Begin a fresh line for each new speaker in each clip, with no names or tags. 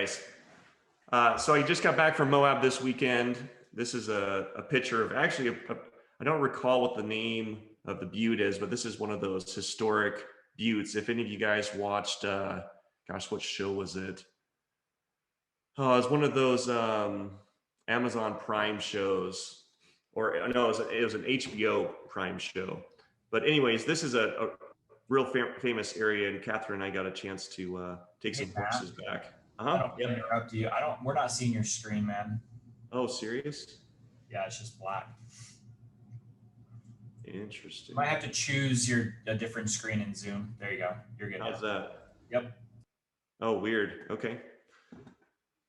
guys. So I just got back from Moab this weekend. This is a picture of actually, I don't recall what the name of the butte is, but this is one of those historic buttes. If any of you guys watched, gosh, what show was it? Oh, it was one of those Amazon Prime shows, or no, it was an HBO Prime show. But anyways, this is a real famous area, and Catherine and I got a chance to take
Hey
some
Matt,
horses back.
I
Uh-huh.
don't mean to
Yep.
interrupt you. I don't. We're not seeing your screen, man.
Oh, serious?
Yeah, it's just black. You
Interesting.
might have to choose a different screen in Zoom. There you go. You're good
How's
now.
that?
Yep.
Oh, weird. Okay.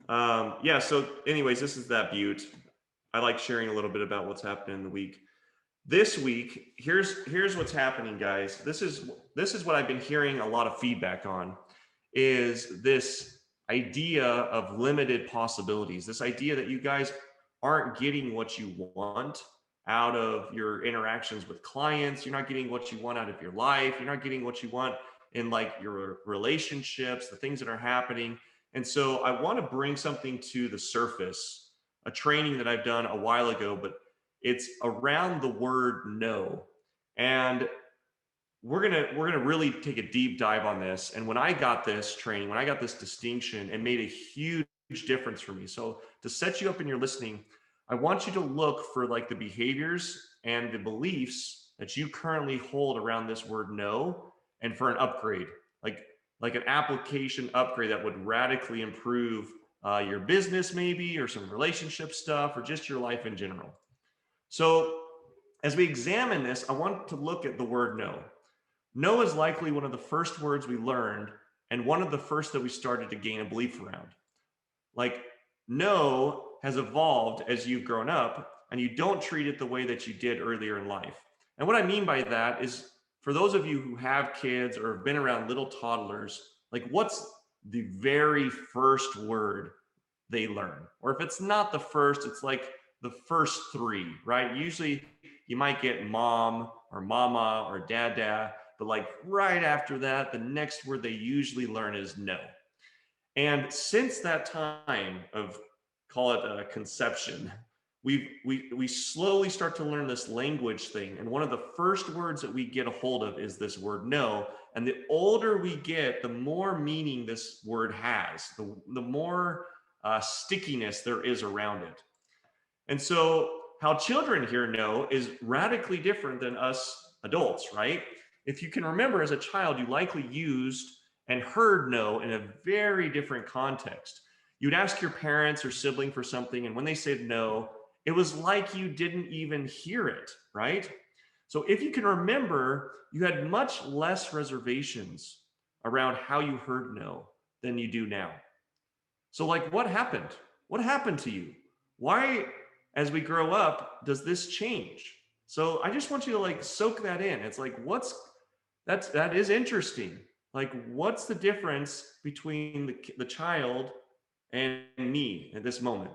Yeah, so anyways, this is that butte. I like sharing a little bit about what's happening in the week. This week, here's what's happening, guys. This is what I've been hearing a lot of feedback on, is this idea of limited possibilities. This idea that you guys aren't getting what you want out of your interactions with clients. You're not getting what you want out of your life. You're not getting what you want in like your relationships, the things that are happening. And so I want to bring something to the surface, a training that I've done a while ago, but it's around the word no. And we're gonna really take a deep dive on this. And when I got this training, when I got this distinction, it made a huge difference for me. So to set you up in your listening, I want you to look for like the behaviors and the beliefs that you currently hold around this word no, and for an upgrade, like an application upgrade that would radically improve your business, maybe, or some relationship stuff, or just your life in general. So as we examine this, I want to look at the word no. No is likely one of the first words we learned and one of the first that we started to gain a belief around. Like, no has evolved as you've grown up and you don't treat it the way that you did earlier in life. And what I mean by that is, for those of you who have kids or have been around little toddlers, like, what's the very first word they learn? Or if it's not the first, it's like the first three, right? Usually you might get mom or mama or dada, but like right after that, the next word they usually learn is no. And since that time of, call it a conception, we slowly start to learn this language thing. And one of the first words that we get a hold of is this word no. And the older we get, the more meaning this word has, the more stickiness there is around it. And so how children hear no is radically different than us adults, right? If you can remember, as a child, you likely used and heard no in a very different context. You'd ask your parents or sibling for something, and when they said no, it was like you didn't even hear it, right? So if you can remember, you had much less reservations around how you heard no than you do now. So, like, what happened? What happened to you? Why, as we grow up, does this change? So I just want you to like soak that in. It's like, that is interesting. Like, what's the difference between the child and me at this moment?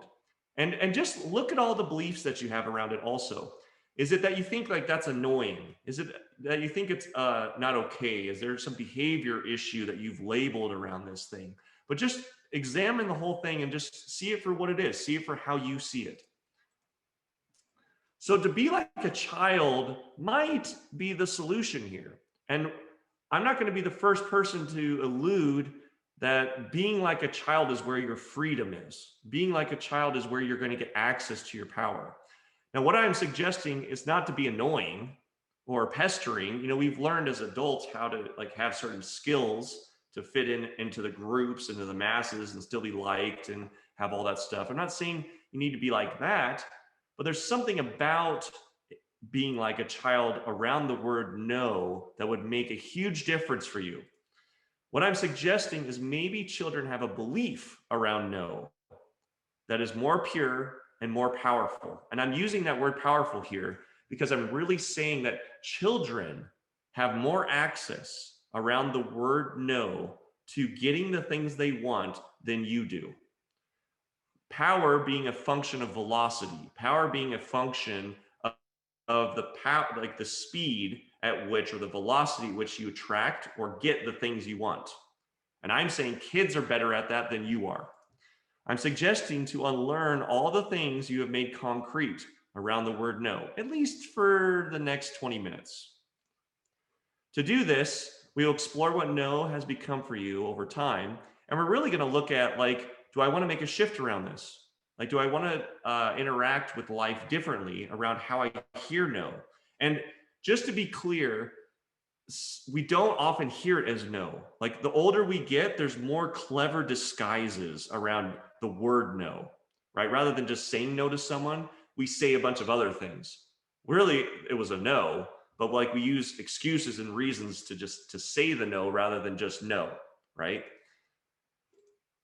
And just look at all the beliefs that you have around it also. Is it that you think like that's annoying? Is it that you think it's not okay? Is there some behavior issue that you've labeled around this thing? But just examine the whole thing and just see it for what it is. See it for how you see it. So to be like a child might be the solution here. And I'm not going to be the first person to allude that being like a child is where your freedom is. Being like a child is where you're going to get access to your power. Now, what I'm suggesting is not to be annoying or pestering. You know, we've learned as adults how to like have certain skills to fit into the groups, into the masses, and still be liked and have all that stuff. I'm not saying you need to be like that, but there's something about being like a child around the word no that would make a huge difference for you. What I'm suggesting is maybe children have a belief around no that is more pure and more powerful. And I'm using that word powerful here because I'm really saying that children have more access around the word no to getting the things they want than you do. Power being a function of velocity, power being a function of the power, like the speed at which, or the velocity at which you attract or get the things you want. And I'm saying kids are better at that than you are. I'm suggesting to unlearn all the things you have made concrete around the word no, at least for the next 20 minutes. To do this, we will explore what no has become for you over time. And we're really going to look at, like, do I want to make a shift around this? Like, do I want to interact with life differently around how I hear no? And just to be clear, we don't often hear it as no. Like, the older we get, there's more clever disguises around the word no, right? Rather than just saying no to someone, we say a bunch of other things. Really, it was a no, but like we use excuses and reasons to say the no rather than just no, right?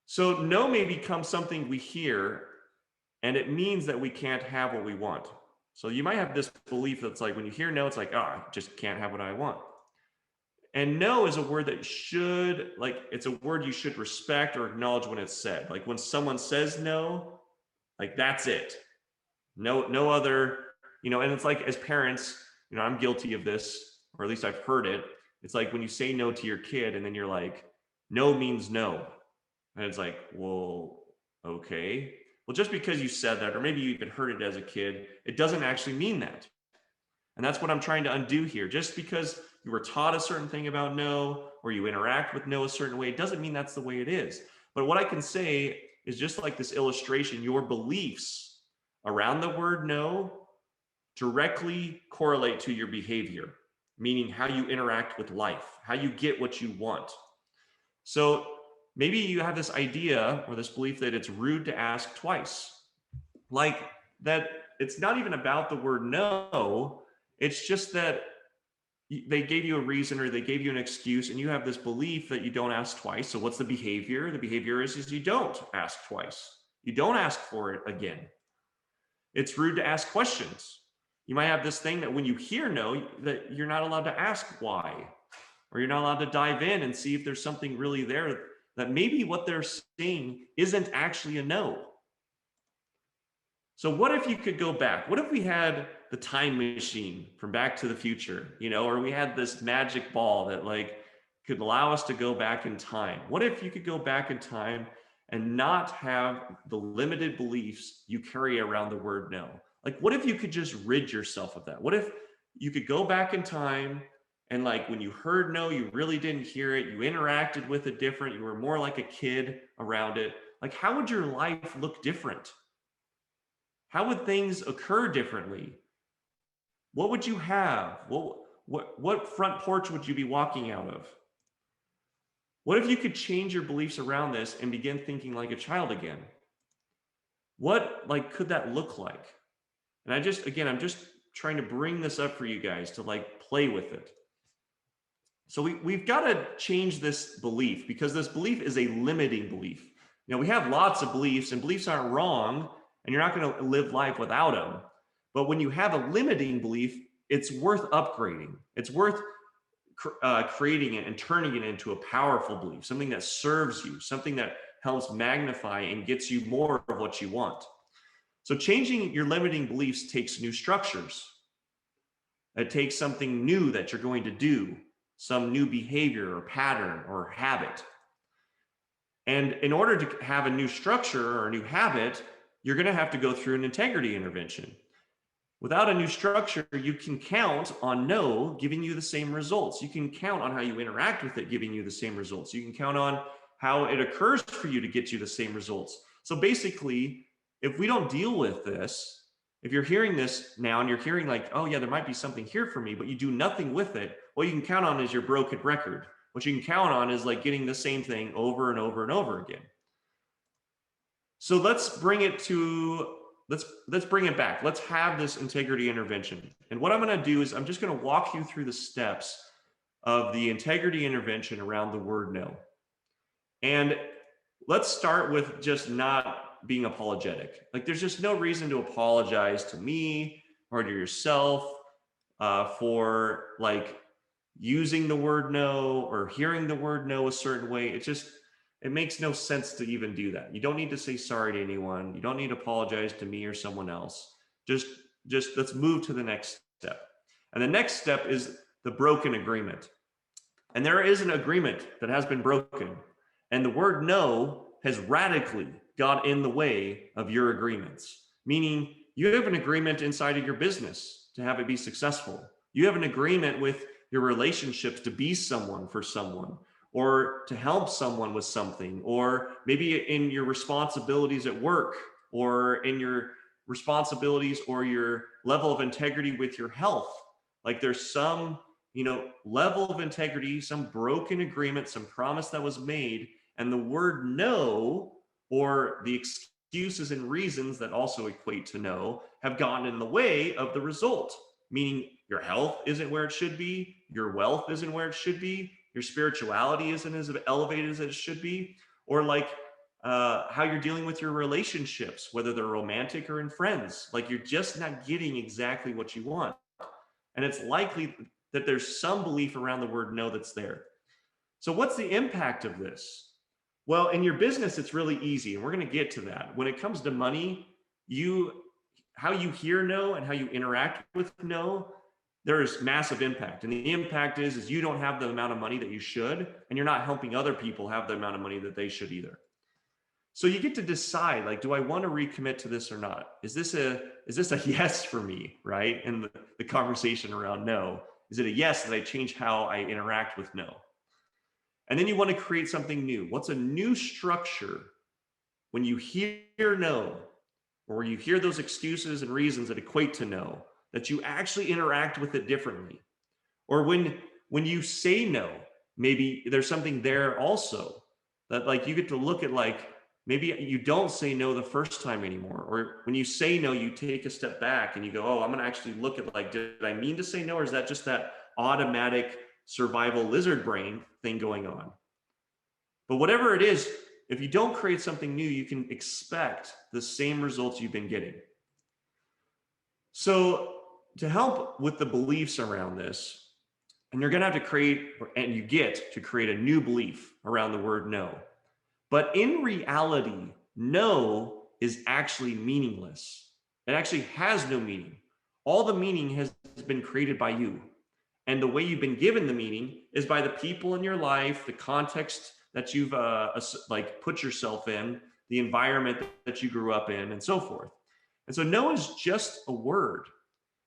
So no may become something we hear, and it means that we can't have what we want. So you might have this belief that's like, when you hear no, it's like, oh, I just can't have what I want. And no is a word that should, like, it's a word you should respect or acknowledge when it's said. Like, when someone says no, like, that's it. No other, and it's like, as parents, I'm guilty of this, or at least I've heard it. It's like when you say no to your kid and then you're like, no means no. And it's like, well, okay. Well, just because you said that, or maybe you even heard it as a kid, it doesn't actually mean that. And that's what I'm trying to undo here. Just because you were taught a certain thing about no, or you interact with no a certain way, it doesn't mean that's the way it is. But what I can say is, just like this illustration, your beliefs around the word no directly correlate to your behavior, meaning how you interact with life, how you get what you want. So maybe you have this idea or this belief that it's rude to ask twice. Like, that it's not even about the word no, it's just that they gave you a reason or they gave you an excuse, and you have this belief that you don't ask twice. So what's the behavior? The behavior is you don't ask twice. You don't ask for it again. It's rude to ask questions. You might have this thing that when you hear no, that you're not allowed to ask why, or you're not allowed to dive in and see if there's something really there, that maybe what they're saying isn't actually a no. So what if you could go back? What if we had the time machine from Back to the Future, or we had this magic ball that, like, could allow us to go back in time? What if you could go back in time and not have the limited beliefs you carry around the word no? Like, what if you could just rid yourself of that? What if you could go back in time and, like, when you heard no, you really didn't hear it, you interacted with it different, you were more like a kid around it? Like, how would your life look different? How would things occur differently? What would you have? What front porch would you be walking out of? What if you could change your beliefs around this and begin thinking like a child again? What, like, could that look like? And I'm just trying to bring this up for you guys to, like, play with it. So we've got to change this belief, because this belief is a limiting belief. We have lots of beliefs, and beliefs aren't wrong, and you're not going to live life without them. But when you have a limiting belief, it's worth upgrading. It's worth creating it and turning it into a powerful belief, something that serves you, something that helps magnify and gets you more of what you want. So changing your limiting beliefs takes new structures. It takes something new that you're going to do, some new behavior or pattern or habit. And in order to have a new structure or a new habit, you're going to have to go through an integrity intervention. Without a new structure, you can count on no giving you the same results. You can count on how you interact with it giving you the same results. You can count on how it occurs for you to get you the same results. So basically, if we don't deal with this, if you're hearing this now and you're hearing like, oh yeah, there might be something here for me, but you do nothing with it, what you can count on is your broken record. What you can count on is, like, getting the same thing over and over and over again. So let's bring it back. Let's have this integrity intervention. And what I'm going to do is I'm just going to walk you through the steps of the integrity intervention around the word no. And let's start with just not being apologetic. Like, there's just no reason to apologize to me or to yourself for, like, using the word no or hearing the word no a certain way. It makes no sense to even do that. You don't need to say sorry to anyone. You don't need to apologize to me or someone else. Just let's move to the next step. And the next step is the broken agreement. And there is an agreement that has been broken. And the word no has radically got in the way of your agreements. Meaning you have an agreement inside of your business to have it be successful. You have an agreement with your relationships to be someone for someone, or to help someone with something, or maybe in your responsibilities at work, or in your responsibilities or your level of integrity with your health. Like there's some, level of integrity, some broken agreement, some promise that was made, and the word no, or the excuses and reasons that also equate to no, have gotten in the way of the result. Meaning your health isn't where it should be, your wealth isn't where it should be, your spirituality isn't as elevated as it should be, or like how you're dealing with your relationships, whether they're romantic or in friends. Like you're just not getting exactly what you want. And it's likely that there's some belief around the word no that's there. So what's the impact of this? Well, in your business, it's really easy. And we're going to get to that. When it comes to money, how you hear no and how you interact with no, there's massive impact. And the impact is you don't have the amount of money that you should, and you're not helping other people have the amount of money that they should either. So you get to decide, like, do I want to recommit to this or not? Is this a yes for me, right? And the conversation around no, is it a yes that I change how I interact with no? And then you want to create something new. What's a new structure when you hear no, or you hear those excuses and reasons that equate to no, that you actually interact with it differently? Or when you say no, maybe there's something there also that like you get to look at, like maybe you don't say no the first time anymore. Or when you say no, you take a step back and you go, oh, I'm going to actually look at, like, did I mean to say no? Or is that just that automatic survival lizard brain thing going on? But whatever it is, if you don't create something new, you can expect the same results you've been getting. So to help with the beliefs around this, and you're going to have to create, and you get to create a new belief around the word no. But in reality, no is actually meaningless. It actually has no meaning. All the meaning has been created by you. And the way you've been given the meaning is by the people in your life, the context that you've like put yourself in, the environment that you grew up in, and so forth. And so no is just a word.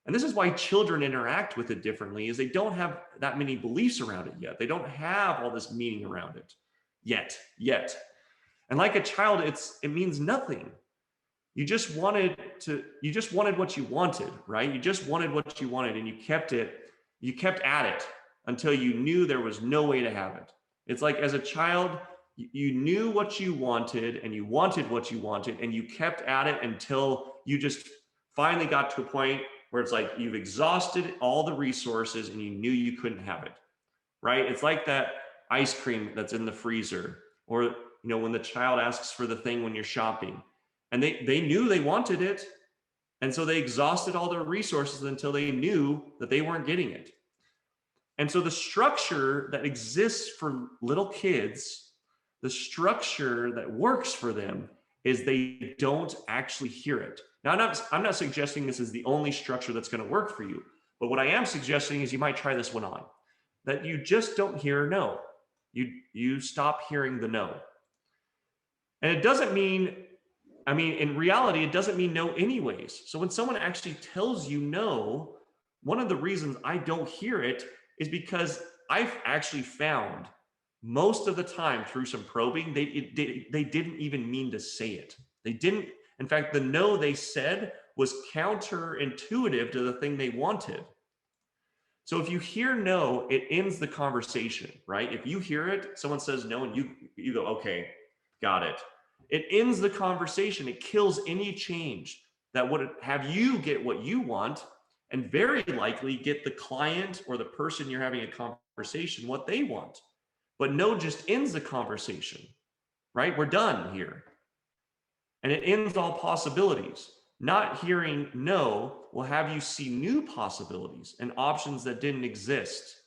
And this is why children interact with it differently, is they don't have that many beliefs around it yet. They don't have all this meaning around it yet. And like a child, it means nothing. You just wanted what you wanted, right? You just wanted what you wanted, and you kept at it until you knew there was no way to have it. It's like as a child, you knew what you wanted and you wanted what you wanted, and you kept at it until you just finally got to a point where it's like you've exhausted all the resources and you knew you couldn't have it, right? It's like that ice cream that's in the freezer, or when the child asks for the thing when you're shopping, and they knew they wanted it, and so they exhausted all their resources until they knew that they weren't getting it. And so the structure that exists for little kids, the structure that works for them, is they don't actually hear it. Now, I'm not suggesting this is the only structure that's going to work for you, but what I am suggesting is you might try this one on, that you just don't hear no. You stop hearing the no. And it doesn't mean, in reality, it doesn't mean no anyways. So when someone actually tells you no, one of the reasons I don't hear it is because I've actually found most of the time through some probing, they didn't even mean to say it. They didn't. In fact, the no they said was counterintuitive to the thing they wanted. So if you hear no, it ends the conversation, right? If you hear it, someone says no, and you go, okay, got it. It ends the conversation. It kills any change that would have you get what you want, and very likely get the client or the person you're having a conversation what they want. But no just ends the conversation, right? We're done here. And it ends all possibilities. Not hearing no will have you see new possibilities and options that didn't exist.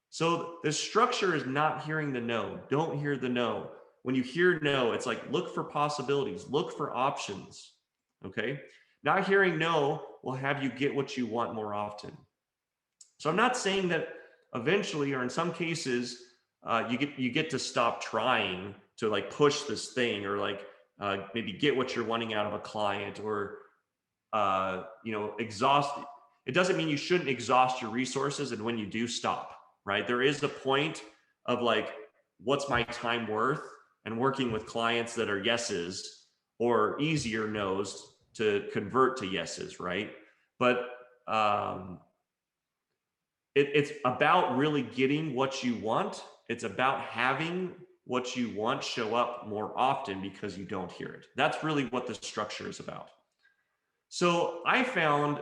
So the structure is not hearing the no. Don't hear the no. When you hear no, it's like look for possibilities, look for options. Okay? Not hearing no will have you get what you want more often. So I'm not saying that eventually, or in some cases, you get to stop trying to like push this thing, or like maybe get what you're wanting out of a client, or exhaust. It doesn't mean you shouldn't exhaust your resources, and when you do, stop. Right? There is a point of like, what's my time worth, and working with clients that are yeses or easier nos to convert to yeses, right? But it's about really getting what you want. It's about having what you want show up more often because you don't hear it. That's really what the structure is about. So I found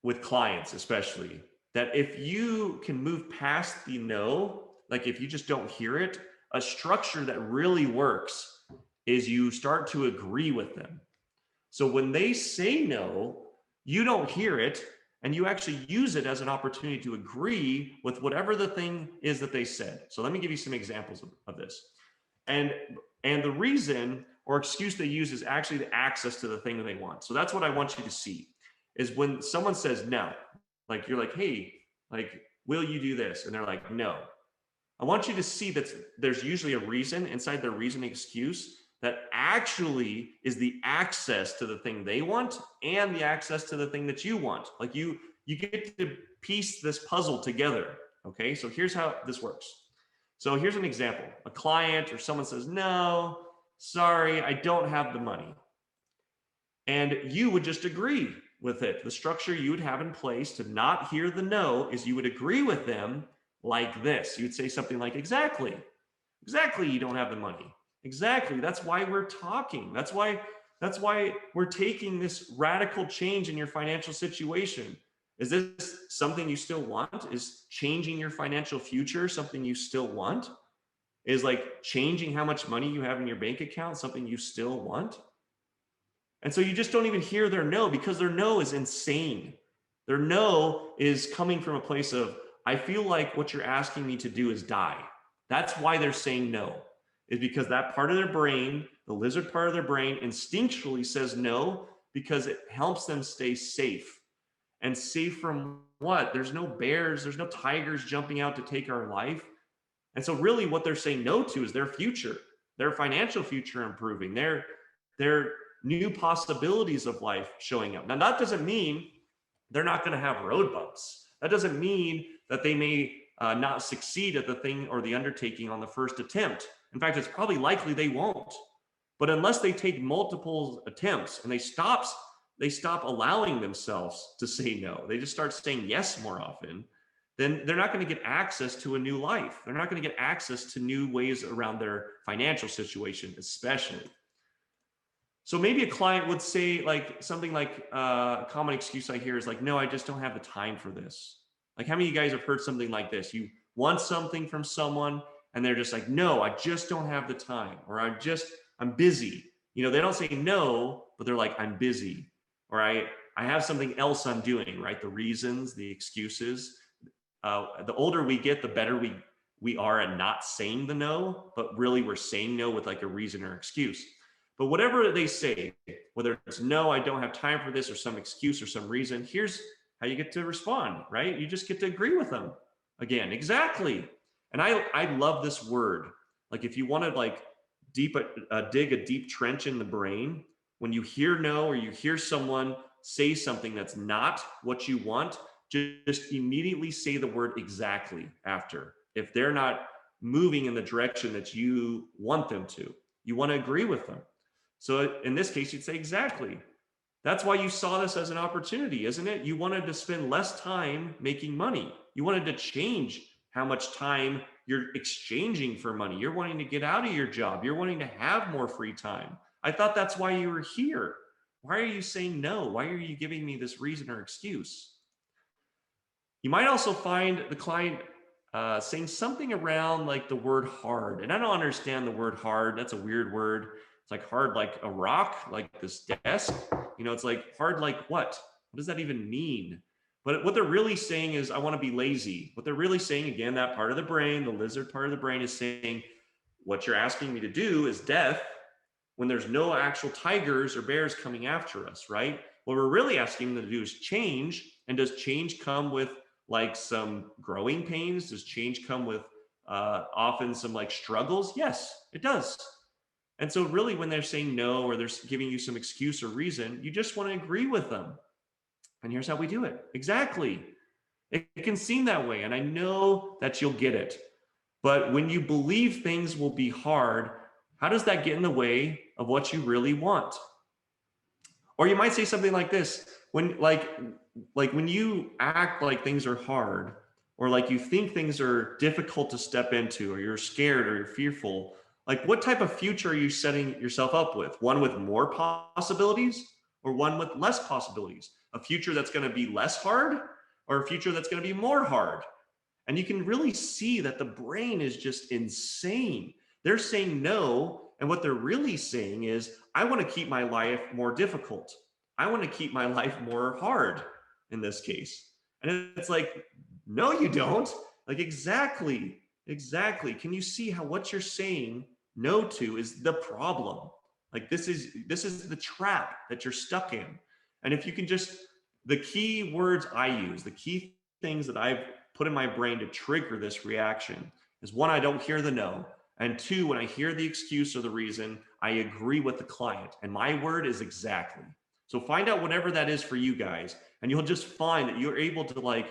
with clients, especially, that if you can move past the no, like if you just don't hear it, a structure that really works is you start to agree with them. So when they say no, you don't hear it, and you actually use it as an opportunity to agree with whatever the thing is that they said. So let me give you some examples of this. And the reason or excuse they use is actually the access to the thing that they want. So that's what I want you to see, is when someone says no, like you're like, hey, like, will you do this? And they're like, no. I want you to see that there's usually a reason inside their reason excuse that actually is the access to the thing they want and the access to the thing that you want. Like you get to piece this puzzle together. Okay, so here's how this works. So here's an example. A client or someone says, no, sorry, I don't have the money. And you would just agree with it. The structure you would have in place to not hear the no is you would agree with them like this. You would say something like, exactly, you don't have the money. Exactly. That's why we're talking. That's why we're taking this radical change in your financial situation. Is this something you still want? Is changing your financial future something you still want? Is like changing how much money you have in your bank account something you still want? And so you just don't even hear their no, because their no is insane. Their no is coming from a place of, I feel like what you're asking me to do is die. That's why they're saying no, is because that part of their brain, the lizard part of their brain, instinctually says no because it helps them stay safe. And safe from what? There's no bears, there's no tigers jumping out to take our life. And so really what they're saying no to is their future, their financial future improving, their new possibilities of life showing up. Now, that doesn't mean they're not going to have road bumps. That doesn't mean that they may not succeed at the thing or the undertaking on the first attempt. In fact, it's probably likely they won't. But unless they take multiple attempts and they stop allowing themselves to say no, they just start saying yes more often, then they're not going to get access to a new life. They're not going to get access to new ways around their financial situation, especially. So maybe a client would say like something like a common excuse I hear is like, no, I just don't have the time for this. Like, how many of you guys have heard something like this? You want something from someone and they're just like, no, I just don't have the time, or I'm busy. You know, they don't say no, but they're like, I'm busy, or I have something else I'm doing, right? The reasons, the excuses. The older we get, the better we are at not saying the no, but really we're saying no with like a reason or excuse. But whatever they say, whether it's no, I don't have time for this, or some excuse or some reason, here's how you get to respond, right? You just get to agree with them again. Exactly. And I love this word. Like if you want to like dig a deep trench in the brain, when you hear no, or you hear someone say something that's not what you want, just immediately say the word exactly after. If they're not moving in the direction that you want them to, you want to agree with them. So in this case, you'd say exactly. That's why you saw this as an opportunity, isn't it? You wanted to spend less time making money. You wanted to change how much time you're exchanging for money. You're wanting to get out of your job. You're wanting to have more free time. I thought that's why you were here. Why are you saying no? Why are you giving me this reason or excuse? You might also find the client saying something around like the word hard. And I don't understand the word hard. That's a weird word. It's like hard like a rock, like this desk. You know, it's like hard like what? What does that even mean? But what they're really saying is, I want to be lazy. What they're really saying, again, that part of the brain, the lizard part of the brain, is saying, what you're asking me to do is death when there's no actual tigers or bears coming after us, right? What we're really asking them to do is change. And does change come with like some growing pains? Does change come with often some like struggles? Yes, it does. And so really when they're saying no, or they're giving you some excuse or reason, you just want to agree with them. And here's how we do it. Exactly. It can seem that way. And I know that you'll get it. But when you believe things will be hard, how does that get in the way of what you really want? Or you might say something like this: when like when you act like things are hard, or like you think things are difficult to step into, or you're scared or you're fearful, like what type of future are you setting yourself up with? One with more possibilities, or one with less possibilities? A future that's going to be less hard, or a future that's going to be more hard? And you can really see that the brain is just insane. They're saying no. And what they're really saying is, I want to keep my life more difficult. I want to keep my life more hard in this case. And it's like, no, you don't. Like, exactly, exactly. Can you see how what you're saying no to is the problem? Like, this is the trap that you're stuck in. And if you can just, the key words I use, the key things that I've put in my brain to trigger this reaction is: one, I don't hear the no. And two, when I hear the excuse or the reason, I agree with the client. And my word is exactly. So find out whatever that is for you guys, and you'll just find that you're able to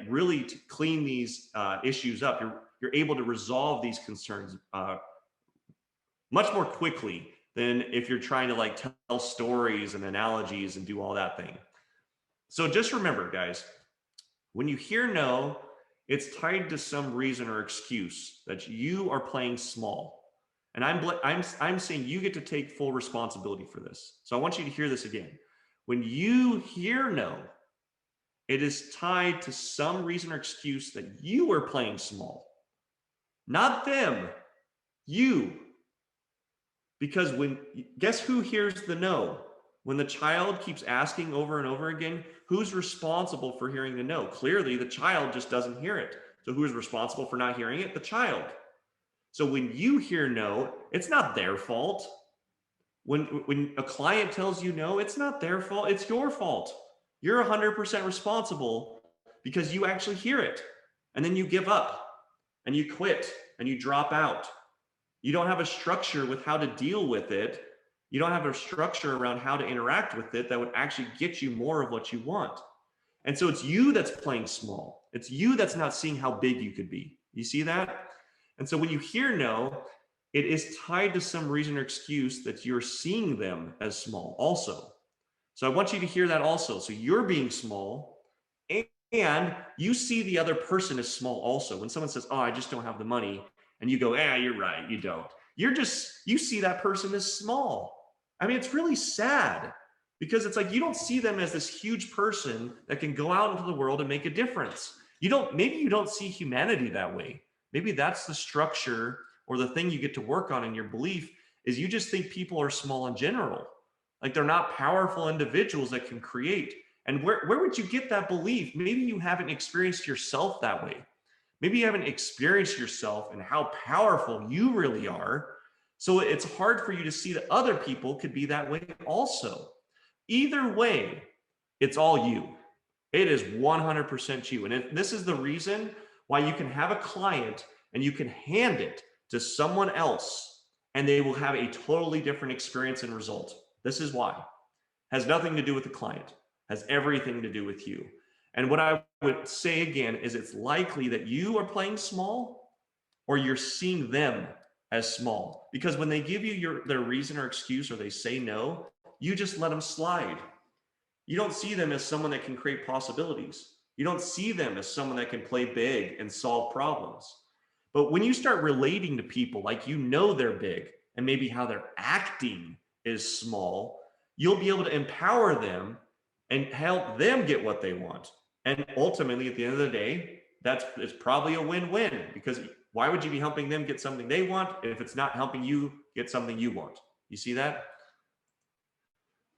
really to clean these issues up. You're able to resolve these concerns much more quickly than if you're trying to like tell stories and analogies and do all that thing. So just remember, guys, when you hear no, it's tied to some reason or excuse that you are playing small. And I'm saying you get to take full responsibility for this. So I want you to hear this again. When you hear no, it is tied to some reason or excuse that you are playing small, not them, you. Because guess who hears the no? When the child keeps asking over and over again, who's responsible for hearing the no? Clearly, the child just doesn't hear it. So who's responsible for not hearing it? The child. So when you hear no, it's not their fault. When a client tells you no, it's not their fault. It's your fault. You're 100% responsible because you actually hear it. And then you give up and you quit and you drop out. You don't have a structure with how to deal with it. You don't have a structure around how to interact with it that would actually get you more of what you want. And so it's you that's playing small. It's you that's not seeing how big you could be. You see that? And so when you hear no, it is tied to some reason or excuse that you're seeing them as small also. So I want you to hear that also. So you're being small, and you see the other person as small also. When someone says, oh, I just don't have the money, and you go, you're right, you don't. You see that person as small. I mean, it's really sad, because it's like you don't see them as this huge person that can go out into the world and make a difference. Maybe you don't see humanity that way. Maybe that's the structure or the thing you get to work on in your belief, is you just think people are small in general. Like they're not powerful individuals that can create. And where would you get that belief? Maybe you haven't experienced yourself that way. Maybe you haven't experienced yourself and how powerful you really are. So it's hard for you to see that other people could be that way also. Either way, it's all you. It is 100% you. And this is the reason why you can have a client and you can hand it to someone else and they will have a totally different experience and result. This is why. Has nothing to do with the client, has everything to do with you. And what I would say again is it's likely that you are playing small or you're seeing them as small, because when they give you their reason or excuse, or they say no, you just let them slide. You don't see them as someone that can create possibilities. You don't see them as someone that can play big and solve problems. But when you start relating to people like you know they're big and maybe how they're acting is small, you'll be able to empower them and help them get what they want. And ultimately, at the end of the day, it's probably a win-win, because why would you be helping them get something they want if it's not helping you get something you want? You see that?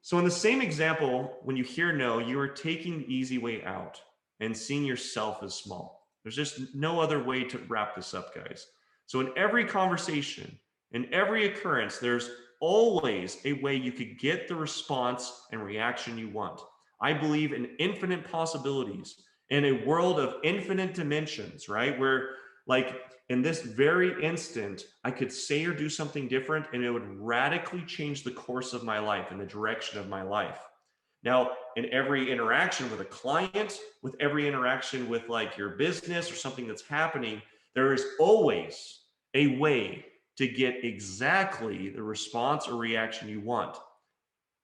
So in the same example, when you hear no, you are taking the easy way out and seeing yourself as small. There's just no other way to wrap this up, guys. So in every conversation, in every occurrence, there's always a way you could get the response and reaction you want. I believe in infinite possibilities in a world of infinite dimensions, right? Where Like in this very instant, I could say or do something different and it would radically change the course of my life and the direction of my life. Now, in every interaction with a client, with every interaction with like your business or something that's happening, there is always a way to get exactly the response or reaction you want.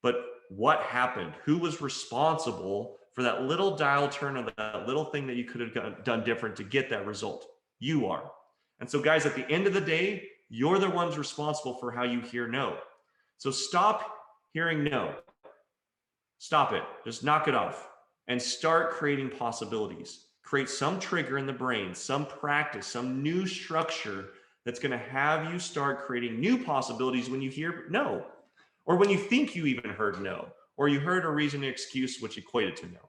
But what happened? Who was responsible for that little dial turn of that little thing that you could have done different to get that result? You are. And so, guys, at the end of the day, you're the ones responsible for how you hear no. So stop hearing no. Stop it. Just knock it off and start creating possibilities. Create some trigger in the brain, some practice, some new structure that's going to have you start creating new possibilities when you hear no, or when you think you even heard no, or you heard a reason, an excuse which equated to no.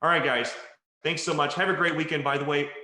All right, guys. Thanks so much. Have a great weekend. By the way,